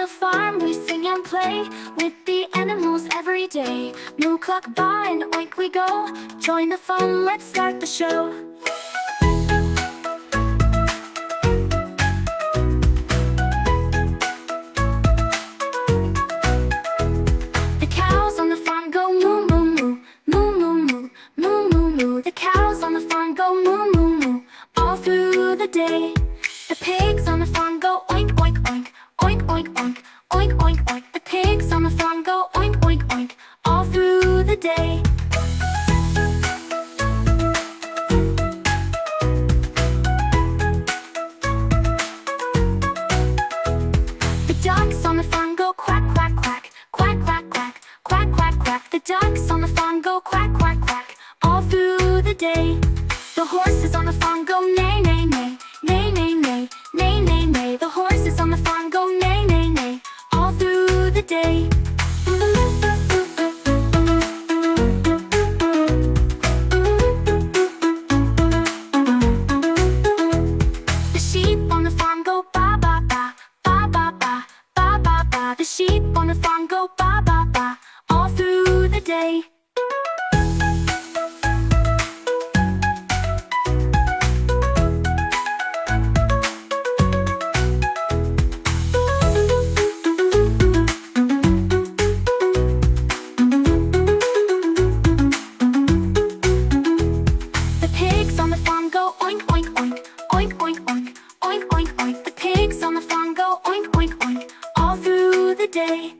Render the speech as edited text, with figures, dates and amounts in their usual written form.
the farm we sing and play with the animals every day. Moo cluck baa and oink we go. Join the fun, let's start the show. The cows on the farm go moo moo moo, moo moo moo, moo moo moo. The cows on the farm go moo moo moo all through the day. The pigs on the farm go oink oink oink, oink oink oink, oink oink oink. The pigs on the farm go oink oink oink all through the day. The ducks on the farm go quack quack quack, quack quack quack, quack quack quack. The ducks on the farm go quack quack quack all through the day. The horses on the farm go neigh neigh neigh, neigh neigh neigh, neigh neigh neigh. The horses on the farm go neigh neigh neigh all through the day. The sheep on the farm go ba ba ba, ba ba ba, ba ba ba. The sheep on the farm go ba ba ba all through the day. The pigs on the farm go oink oink oink, oink oink oink, oink oink oink. The pigs on the farm go oink oink oink all through the day.